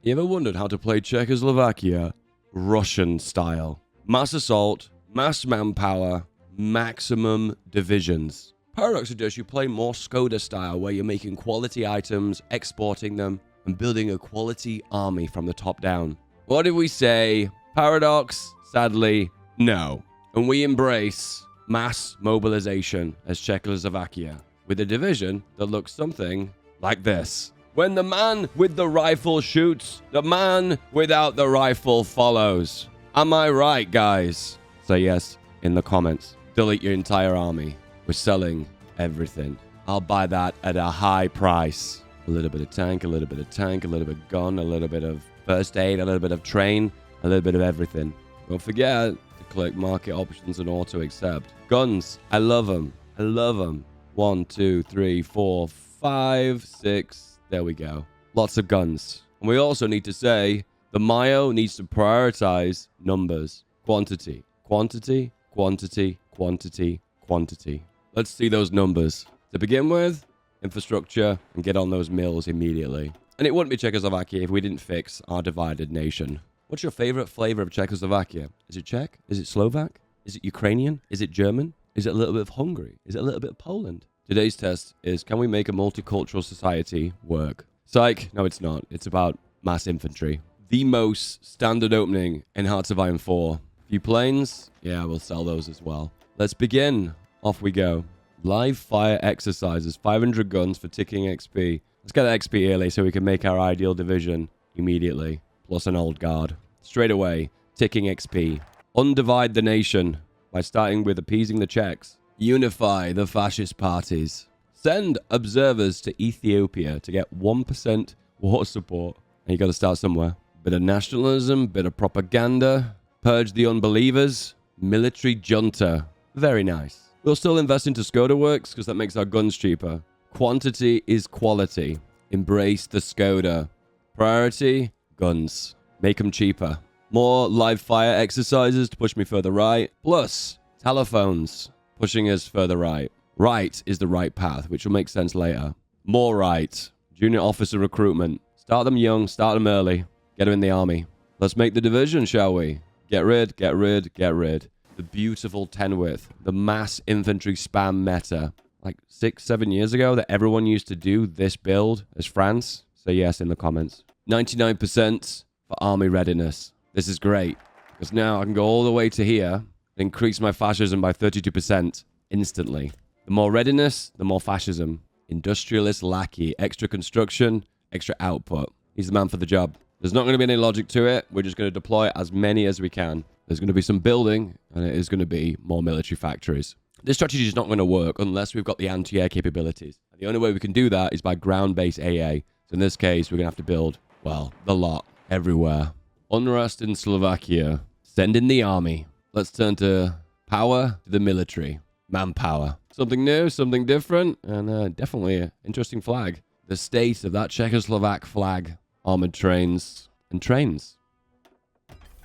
You ever wondered how to play Czechoslovakia Russian style? Mass assault, mass manpower, maximum divisions. Paradox suggests you play more Skoda style, where you're making quality items, exporting them, and building a quality army from the top down. What did we say? Paradox? Sadly, no. And we embrace mass mobilization as Czechoslovakia, with a division that looks something like this. When the man with the rifle shoots, the man without the rifle follows. Am I right, guys? Say yes in the comments. Delete your entire army. We're selling everything. I'll buy that at a high price. A little bit of tank, a little bit of tank, a little bit of gun, a little bit of first aid, a little bit of train, a little bit of everything. Don't forget to click market options and auto accept. Guns, I love them. I love them. 1, 2, 3, 4, 5, 6. There we go. Lots of guns. And we also need to say the Mayo needs to prioritize numbers. Quantity, quantity, quantity, quantity, quantity. Let's see those numbers. To begin with, infrastructure, and get on those mills immediately. And it wouldn't be Czechoslovakia if we didn't fix our divided nation. What's your favorite flavor of Czechoslovakia? Is it Czech? Is it Slovak? Is it Ukrainian? Is it German? Is it a little bit of Hungary? Is it a little bit of Poland? Today's test is, can we make a multicultural society work? Psych, no it's not. It's about mass infantry. The most standard opening in Hearts of Iron 4. Few planes? Yeah, we'll sell those as well. Let's begin. Off we go. Live fire exercises. 500 guns for ticking XP. Let's get XP early so we can make our ideal division immediately. Plus an old guard. Straight away. Ticking XP. Undivide the nation by starting with appeasing the Czechs. Unify the fascist parties. Send observers to Ethiopia to get 1% war support. And you got to start somewhere. Bit of nationalism, bit of propaganda. Purge the unbelievers. Military junta. Very nice. We'll still invest into Skoda works because that makes our guns cheaper. Quantity is quality. Embrace the Skoda. Priority, guns. Make them cheaper. More live fire exercises to push me further right. Plus, telephones. Pushing us further right. Right is the right path, which will make sense later. More right. Junior officer recruitment. Start them young, start them early. Get them in the army. Let's make the division, shall we? Get rid, get rid, get rid. The beautiful 10 width. The mass infantry spam meta. Like 6-7 years ago that everyone used to do this build as France. Say yes in the comments. 99% for army readiness. This is great. Because now I can go all the way to here. Increase my fascism by 32% instantly. The more readiness, the more fascism. Industrialist lackey. Extra construction, extra output. He's the man for the job. There's not going to be any logic to it. We're just going to deploy as many as we can. There's going to be some building, and it is going to be more military factories. This strategy is not going to work unless we've got the anti-air capabilities. And the only way we can do that is by ground-based AA. So in this case, we're going to have to build, well, the lot, everywhere. Unrest in Slovakia. Send in the army. Let's turn to power to the military. Manpower. Something new, something different, and definitely an interesting flag. The state of that Czechoslovak flag. Armored trains and trains.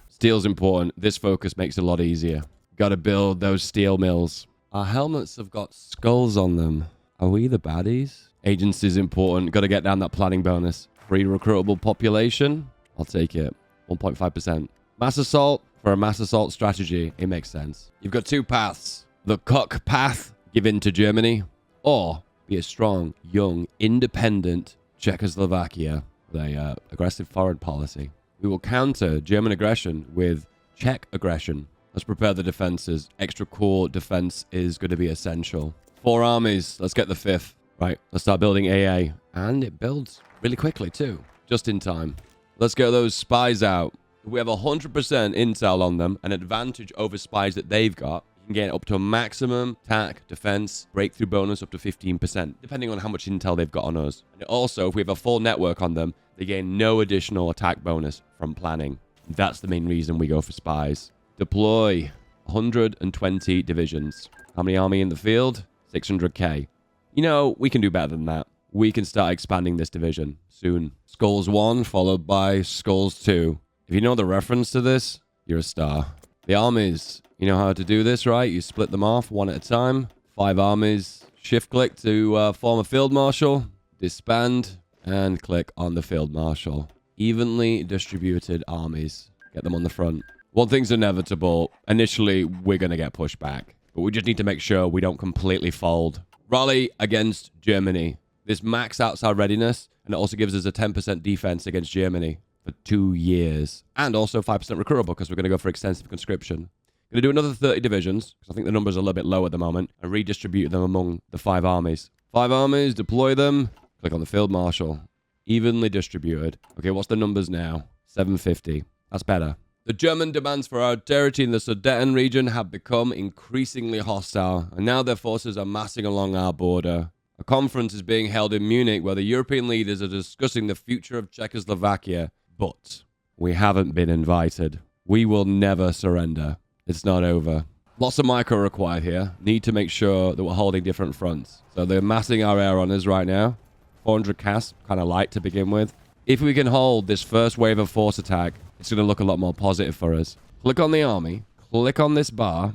Steel's important. This focus makes it a lot easier. Got to build those steel mills. Our helmets have got skulls on them. Are we the baddies? Agency's important. Got to get down that planning bonus. Free recruitable population. I'll take it. 1.5%. Mass assault. For a mass assault strategy, it makes sense. You've got two paths. The cock path, give in to Germany, or be a strong, young, independent Czechoslovakia with a aggressive foreign policy. We will counter German aggression with Czech aggression. Let's prepare the defenses. Extra core defense is going to be essential. 4 armies. Let's get the 5th. Right, let's start building AA. And it builds really quickly too. Just in time. Let's get those spies out. If we have 100% intel on them, an advantage over spies that they've got, you can get up to a maximum attack, defense, breakthrough bonus up to 15%, depending on how much intel they've got on us. And also, if we have a full network on them, they gain no additional attack bonus from planning. That's the main reason we go for spies. Deploy 120 divisions. How many army in the field? 600k. You know, we can do better than that. We can start expanding this division soon. Skulls 1 followed by Skulls 2. If you know the reference to this, you're a star. The armies, you know how to do this, right? You split them off one at a time. 5 armies. Shift click to form a field marshal. Disband. And click on the field marshal. Evenly distributed armies. Get them on the front. One thing's inevitable. Initially, we're going to get pushed back. But we just need to make sure we don't completely fold. Rally against Germany. This max outs our readiness, and it also gives us a 10% defense against Germany for 2 years. And also 5% recruitable, because we're going to go for extensive conscription. Going to do another 30 divisions, because I think the numbers are a little bit low at the moment, and redistribute them among the 5 armies. 5 armies, deploy them. Click on the Field Marshal. Evenly distributed. Okay, what's the numbers now? 750. That's better. The German demands for our territory in the Sudeten region have become increasingly hostile, and now their forces are massing along our border. A conference is being held in Munich where the European leaders are discussing the future of Czechoslovakia, but we haven't been invited. We will never surrender. It's not over. Lots of micro required here. Need to make sure that we're holding different fronts. So they're massing our air on us right now. 400 CAS, kind of light to begin with. If we can hold this first wave of force attack, it's going to look a lot more positive for us. Click on the army, click on this bar,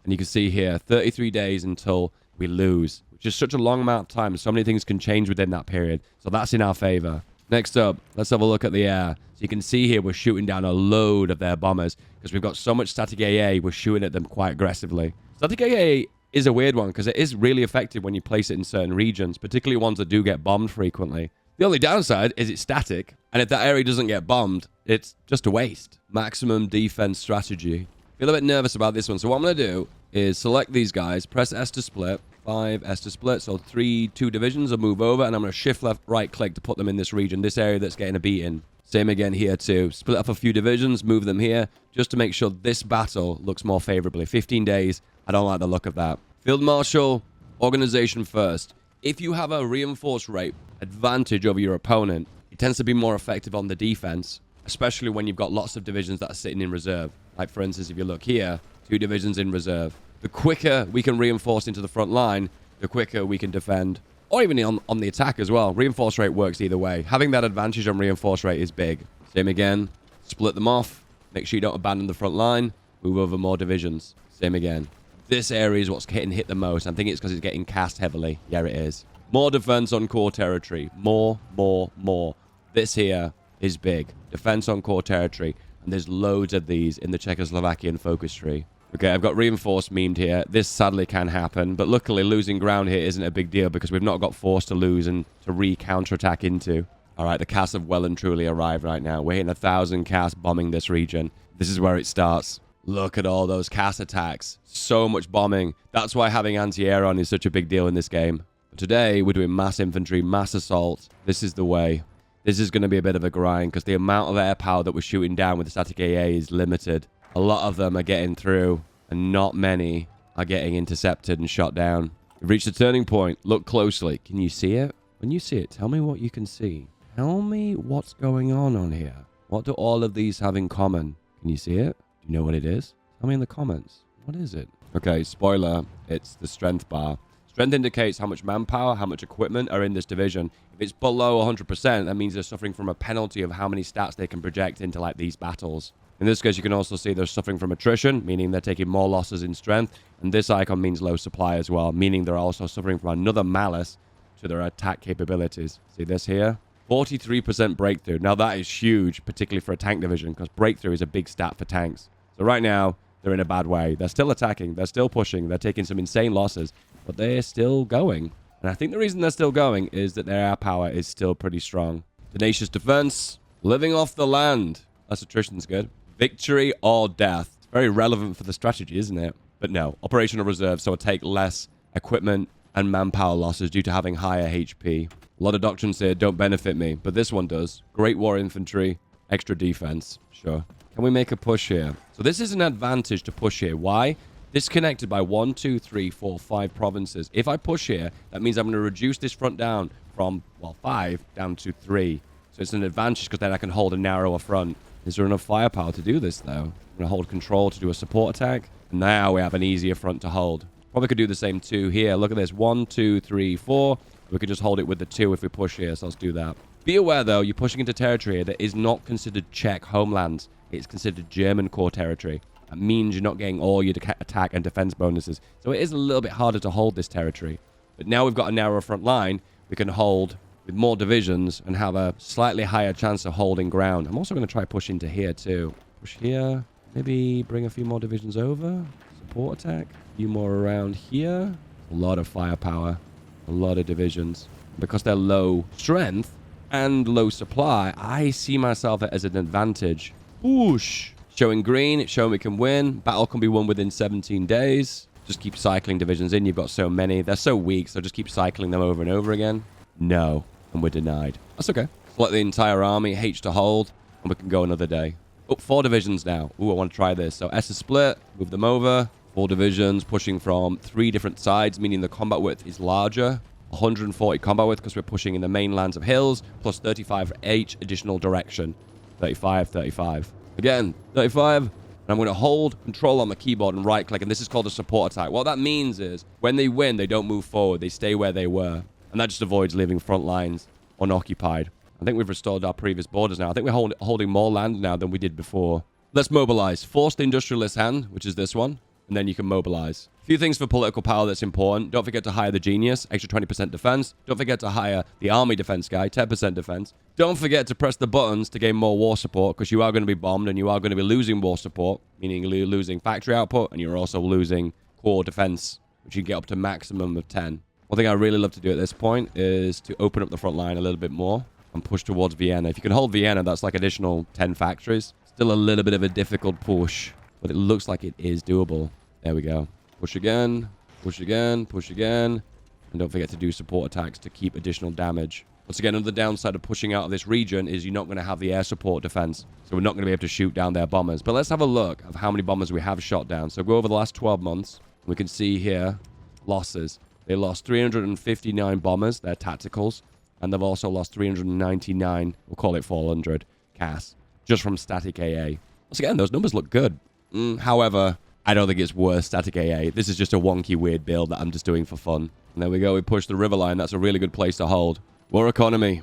and you can see here, 33 days until we lose, which is such a long amount of time. So many things can change within that period. So that's in our favor. Next up, let's have a look at the air. So you can see here, we're shooting down a load of their bombers because we've got so much static AA, we're shooting at them quite aggressively. Static AA is a weird one because it is really effective when you place it in certain regions, particularly ones that do get bombed frequently. The only downside is it's static, and if that area doesn't get bombed, it's just a waste. Maximum defense strategy. Feel a bit nervous about this one, so what I'm going to do is select these guys, press S to split, 5 S to split, so 2 divisions will move over, and I'm going to shift left right click to put them in this region, this area that's getting a beating. Same again here too. Split up a few divisions, move them here, just to make sure this battle looks more favorably. 15 days, I don't like the look of that. Field Marshal, organization first. If you have a reinforced rate advantage over your opponent, it tends to be more effective on the defense, especially when you've got lots of divisions that are sitting in reserve. Like for instance, if you look here, 2 divisions in reserve. The quicker we can reinforce into the front line, the quicker we can defend. Or even on the attack as well. Reinforce rate works either way. Having that advantage on reinforce rate is big. Same again. Split them off. Make sure you don't abandon the front line. Move over more divisions. Same again. This area is what's getting hit the most. I think it's because it's getting cast heavily. Yeah, it is. More defense on core territory. More. This here is big. Defense on core territory. And there's loads of these in the Czechoslovakian focus tree. Okay, I've got reinforced memed here. This sadly can happen, but luckily losing ground here isn't a big deal because we've not got force to lose and to re-counterattack into. All right, the CAS have well and truly arrived right now. We're hitting 1,000 CAS bombing this region. This is where it starts. Look at all those CAS attacks. So much bombing. That's why having anti-air on is such a big deal in this game. But today, we're doing mass infantry, mass assault. This is the way. This is going to be a bit of a grind because the amount of air power that we're shooting down with the static AA is limited. A lot of them are getting through, and not many are getting intercepted and shot down. We've reached a turning point. Look closely. Can you see it? When you see it, tell me what you can see. Tell me what's going on here. What do all of these have in common? Can you see it? Do you know what it is? Tell me in the comments. What is it? Okay, spoiler. It's the strength bar. Strength indicates how much manpower, how much equipment are in this division. If it's below 100%, that means they're suffering from a penalty of how many stats they can project into like these battles. In this case, you can also see they're suffering from attrition, meaning they're taking more losses in strength. And this icon means low supply as well, meaning they're also suffering from another malus to their attack capabilities. See this here? 43% breakthrough. Now that is huge, particularly for a tank division, because breakthrough is a big stat for tanks. So right now, they're in a bad way. They're still attacking. They're still pushing. They're taking some insane losses, but they're still going. And I think the reason they're still going is that their air power is still pretty strong. Tenacious defense. Living off the land. Less attrition's good. Victory or death. It's very relevant for the strategy, isn't it? But no. Operational reserve, so it'll take less equipment and manpower losses due to having higher HP. A lot of doctrines here don't benefit me, but this one does. Great war infantry. Extra defense. Sure. Can we make a push here? So this is an advantage to push here. Why? Disconnected by 1, 2, 3, 4, 5 provinces. If I push here, that means I'm going to reduce this front down from, well, 5 down to 3. So it's an advantage because then I can hold a narrower front. Is there enough firepower to do this, though? I'm going to hold control to do a support attack. And now we have an easier front to hold. Probably could do the same 2 here. Look at this. 1, 2, 3, 4. We could just hold it with the 2 if we push here. So let's do that. Be aware, though, you're pushing into territory that is not considered Czech homelands. It's considered German core territory. That means you're not getting all your attack and defense bonuses. So it is a little bit harder to hold this territory. But now we've got a narrower front line. We can hold with more divisions and have a slightly higher chance of holding ground. I'm also going to try push into here too. Push here. Maybe bring a few more divisions over. Support attack. A few more around here. A lot of firepower. A lot of divisions. Because they're low strength and low supply, I see myself as an advantage. Whoosh. Showing green. It's showing we can win. Battle can be won within 17 days. Just keep cycling divisions in. You've got so many. They're so weak, so just keep cycling them over and over again. No. And we're denied. That's okay. Select the entire army. H to hold. And we can go another day. Oh, 4 divisions now. Ooh, I want to try this. So S is split. Move them over. 4 divisions pushing from 3 different sides, meaning the combat width is larger. 140 combat width because we're pushing in the main lands of hills, plus 35 for each additional direction. 35, 35. Again, 35. And I'm going to hold control on the keyboard and right click, and this is called a support attack. What that means is when they win, they don't move forward. They stay where they were. And that just avoids leaving front lines unoccupied. I think we've restored our previous borders now. I think we're holding more land now than we did before. Let's mobilize. Force the industrialist hand, which is this one. And then you can mobilize. A few things for political power that's important. Don't forget to hire the genius, extra 20% defense. Don't forget to hire the army defense guy, 10% defense. Don't forget to press the buttons to gain more war support, because you are going to be bombed and you are going to be losing war support, meaning you're losing factory output, and you're also losing core defense, which you can get up to maximum of 10. One thing I really love to do at this point is to open up the front line a little bit more and push towards Vienna. If you can hold Vienna, that's like additional 10 factories. Still a little bit of a difficult push, but it looks like it is doable. There we go. Push again, push again, push again. And don't forget to do support attacks to keep additional damage. Once again, another downside of pushing out of this region is you're not going to have the air support defense. So we're not going to be able to shoot down their bombers. But let's have a look at how many bombers we have shot down. So go over the last 12 months. We can see here losses. They lost 359 bombers. They're tacticals. And they've also lost 399, we'll call it 400, CAS, just from static AA. Once again, those numbers look good. However, I don't think it's worth static AA. This is just a wonky, weird build that I'm just doing for fun. And there we go. We push the river line. That's a really good place to hold. War economy.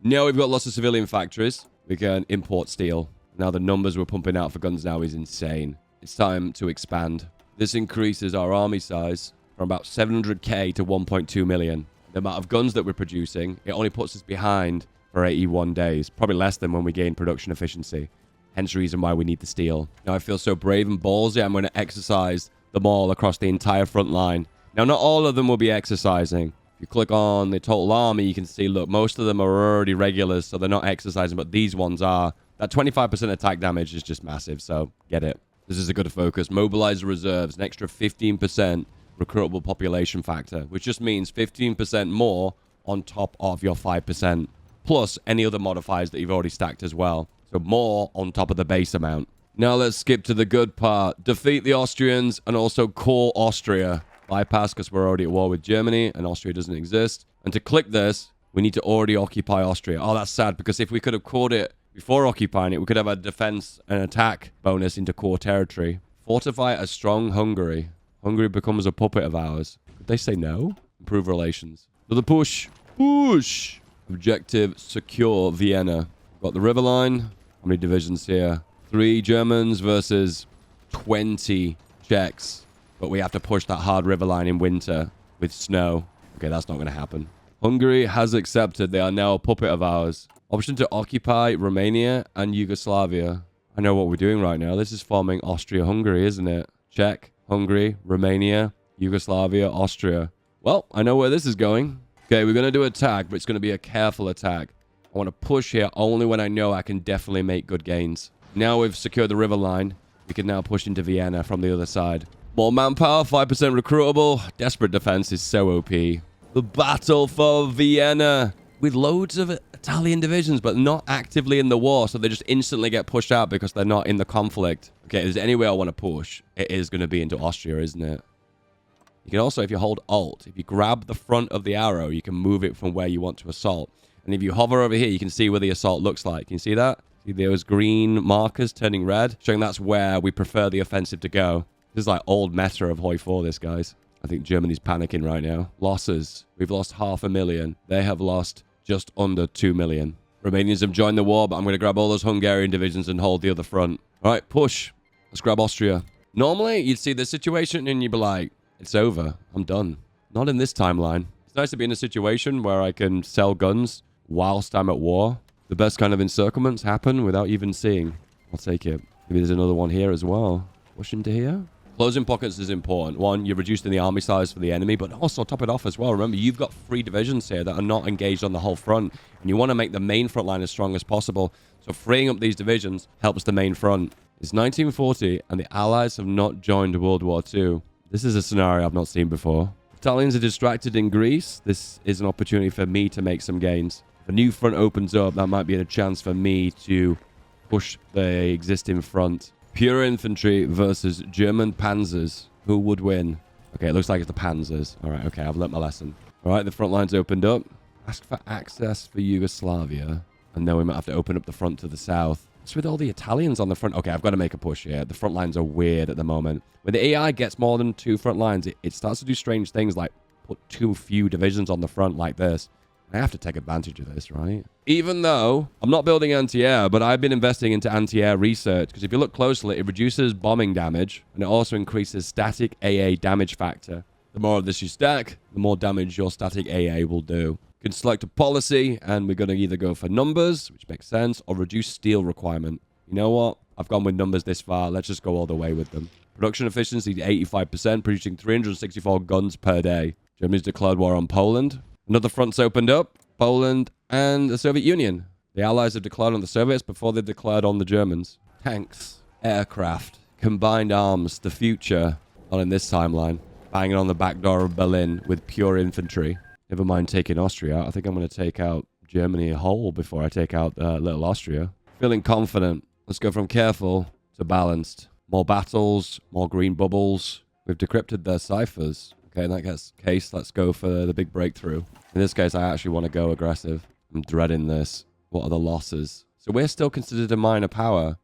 Now we've got lots of civilian factories. We can import steel. Now the numbers we're pumping out for guns now is insane. It's time to expand. This increases our army size from about 700k to 1.2 million. The amount of guns that we're producing, it only puts us behind for 81 days. Probably less than when we gain production efficiency. Hence the reason why we need the steel. Now I feel so brave and ballsy, I'm going to exercise them all across the entire front line. Now not all of them will be exercising. If you click on the total army, you can see, look, most of them are already regulars, so they're not exercising, but these ones are. That 25% attack damage is just massive, so get it. This is a good focus. Mobilize the reserves, an extra 15% recruitable population factor, which just means 15% more on top of your 5%, plus any other modifiers that you've already stacked as well. So more on top of the base amount. Now let's skip to the good part. Defeat the Austrians and also core Austria. Bypass because we're already at war with Germany and Austria doesn't exist. And to click this, we need to already occupy Austria. Oh, that's sad, because if we could have caught it before occupying it, we could have a defense and attack bonus into core territory. Fortify a strong Hungary. Hungary becomes a puppet of ours. Could they say no? Improve relations. Another push. Push! Objective, secure Vienna. Got the river line. How many divisions here? 3 Germans versus 20 Czechs. But we have to push that hard river line in winter with snow. Okay, that's not going to happen. Hungary has accepted. They are now a puppet of ours. Option to occupy Romania and Yugoslavia. I know what we're doing right now. This is forming Austria-Hungary, isn't it? Czech, Hungary, Romania, Yugoslavia, Austria. Well, I know where this is going. Okay, we're going to do attack, but it's going to be a careful attack. I want to push here only when I know I can definitely make good gains. Now we've secured the river line. We can now push into Vienna from the other side. More manpower, 5% recruitable. Desperate defense is so OP. The battle for Vienna. With loads of Italian divisions, but not actively in the war. So they just instantly get pushed out because they're not in the conflict. Okay, if there's any way I want to push, it is going to be into Austria, isn't it? You can also, if you hold Alt, if you grab the front of the arrow, you can move it from where you want to assault. And if you hover over here, you can see where the assault looks like. Can you see that? See those green markers turning red? Showing that's where we prefer the offensive to go. This is like old meta of Hoi 4, this, guys. I think Germany's panicking right now. Losses. We've lost 500,000. They have lost just under 2 million. Romanians have joined the war, but I'm going to grab all those Hungarian divisions and hold the other front. All right, push. Let's grab Austria. Normally, you'd see this situation and you'd be like, it's over. I'm done. Not in this timeline. It's nice to be in a situation where I can sell guns whilst I'm at war. The best kind of encirclements happen without even seeing. I'll take it. Maybe there's another one here as well. Push into here. Closing pockets is important. One, you're reducing the army size for the enemy, but also top it off as well. Remember, you've got 3 divisions here that are not engaged on the whole front, and you want to make the main front line as strong as possible. So freeing up these divisions helps the main front. It's 1940, and the Allies have not joined World War II. This is a scenario I've not seen before. Italians are distracted in Greece. This is an opportunity for me to make some gains. If a new front opens up, that might be a chance for me to push the existing front. Pure infantry versus German panzers. Who would win? Okay, it looks like it's the panzers. All right, okay, I've learnt my lesson. All right, the front line's opened up. Ask for access for Yugoslavia. And then we might have to open up the front to the south. What's with all the Italians on the front? Okay, I've got to make a push here. The front lines are weird at the moment. When the AI gets more than 2 front lines, it starts to do strange things like put too few divisions on the front like this. I have to take advantage of this, right? Even though I'm not building anti-air, but I've been investing into anti-air research, because if you look closely, it reduces bombing damage, and it also increases static AA damage factor. The more of this you stack, the more damage your static AA will do. You can select a policy, and we're going to either go for numbers, which makes sense, or reduce steel requirement. You know what? I've gone with numbers this far. Let's just go all the way with them. Production efficiency 85%, producing 364 guns per day. Germany's declared war on Poland. Another front's opened up. Poland and the Soviet Union. The Allies have declared on the Soviets before they declared on the Germans. Tanks, aircraft, combined arms, the future. Not in this timeline. Banging on the back door of Berlin with pure infantry. Never mind taking Austria out. I think I'm going to take out Germany whole before I take out little Austria. Feeling confident. Let's go from careful to balanced. More battles, more green bubbles. We've decrypted their ciphers. Okay, in that case, let's go for the big breakthrough. In this case, I actually want to go aggressive. I'm dreading this. What are the losses? So we're still considered a minor power.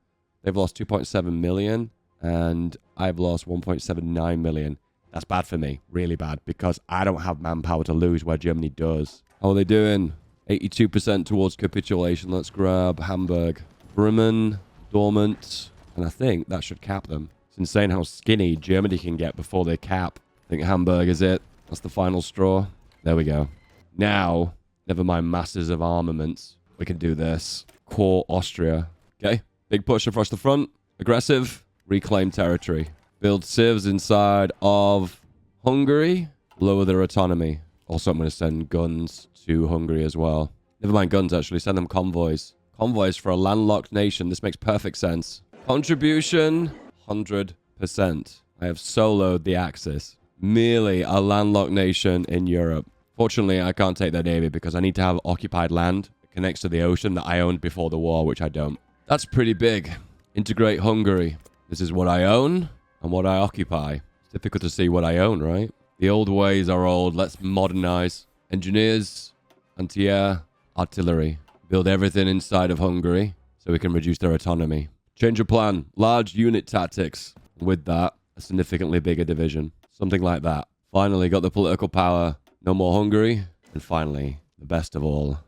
They've lost 2.7 million, and I've lost 1.79 million. That's bad for me. Really bad, because I don't have manpower to lose where Germany does. How are they doing? 82% towards capitulation. Let's grab Hamburg. Bremen, Dortmund, and I think that should cap them. It's insane how skinny Germany can get before they cap. I think Hamburg is it. That's the final straw. There we go. Now, never mind masses of armaments. We can do this. Core Austria. Okay. Big push across the front. Aggressive. Reclaim territory. Build civs inside of Hungary. Lower their autonomy. Also, I'm going to send guns to Hungary as well. Never mind guns, actually. Send them convoys. Convoys for a landlocked nation. This makes perfect sense. Contribution, 100%. I have soloed the Axis. Merely a landlocked nation in Europe. Fortunately, I can't take their navy because I need to have occupied land that connects to the ocean that I owned before the war, which I don't. That's pretty big. Integrate Hungary. This is what I own and what I occupy. It's difficult to see what I own, right? The old ways are old. Let's modernize. Engineers, anti-air, artillery. Build everything inside of Hungary so we can reduce their autonomy. Change of plan. Large unit tactics. With that, a significantly bigger division. Something like that. Finally, got the political power. No more Hungary. And finally, the best of all.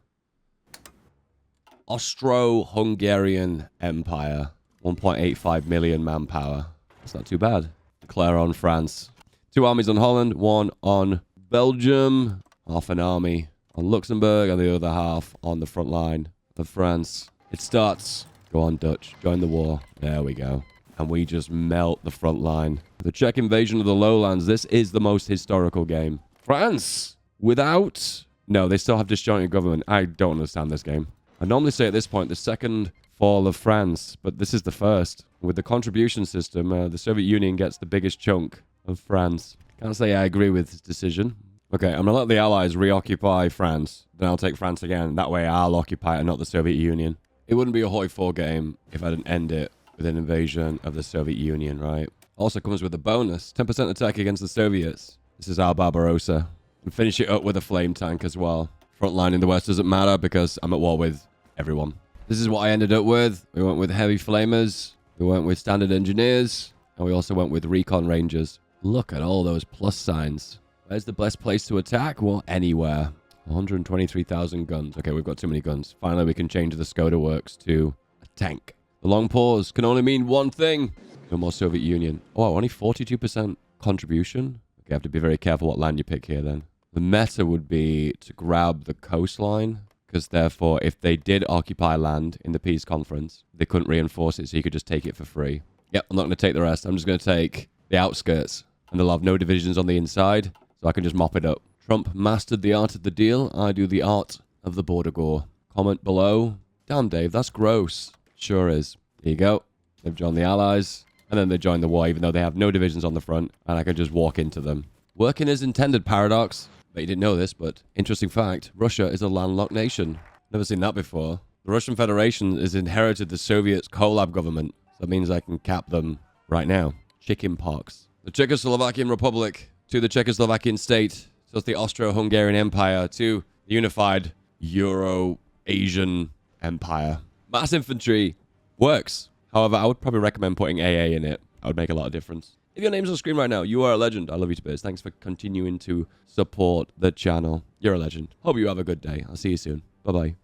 Austro-Hungarian Empire. 1.85 million manpower. That's not too bad. Declare on France. 2 armies on Holland. 1 on Belgium. Half an army on Luxembourg. And the other half on the front line of France. It starts. Go on, Dutch. Join the war. There we go. And we just melt the front line. The Czech invasion of the lowlands. This is the most historical game. France! Without... No, they still have disjointed government. I don't understand this game. I normally say at this point the second fall of France, but this is the first. With the contribution system, the Soviet Union gets the biggest chunk of France. Can't say I agree with this decision. Okay, I'm going to let the Allies reoccupy France. Then I'll take France again. That way I'll occupy it and not the Soviet Union. It wouldn't be a Hoi 4 game if I didn't end it with an invasion of the Soviet Union, right? Also comes with a bonus. 10% attack against the Soviets. This is our Barbarossa. And finish it up with a flame tank as well. Front line in the West doesn't matter because I'm at war with everyone. This is what I ended up with. We went with heavy flamers. We went with standard engineers. And we also went with recon rangers. Look at all those plus signs. Where's the best place to attack? Well, anywhere. 123,000 guns. Okay, we've got too many guns. Finally, we can change the Skoda works to a tank. The long pause can only mean one thing. No more Soviet Union. Oh, only 42% contribution. Okay, I have to be very careful what land you pick here then. The meta would be to grab the coastline, because therefore, if they did occupy land in the peace conference, they couldn't reinforce it, so you could just take it for free. Yep, I'm not going to take the rest. I'm just going to take the outskirts, and they'll have no divisions on the inside, so I can just mop it up. Trump mastered the art of the deal. I do the art of the border gore. Comment below. Damn, Dave, that's gross. Sure is. Here you go. They've joined the Allies, and then they join the war, even though they have no divisions on the front, and I can just walk into them. Working as intended, Paradox. Bet you didn't know this, but interesting fact, Russia is a landlocked nation. Never seen that before. The Russian Federation has inherited the Soviets' collab government. So that means I can cap them right now. Chicken pox. The Czechoslovakian Republic to the Czechoslovakian state, so it's the Austro-Hungarian Empire to the unified Euro-Asian Empire. Mass infantry works. However, I would probably recommend putting AA in it. That would make a lot of difference. If your name's on screen right now, you are a legend. I love you to bits. Thanks for continuing to support the channel. You're a legend. Hope you have a good day. I'll see you soon. Bye-bye.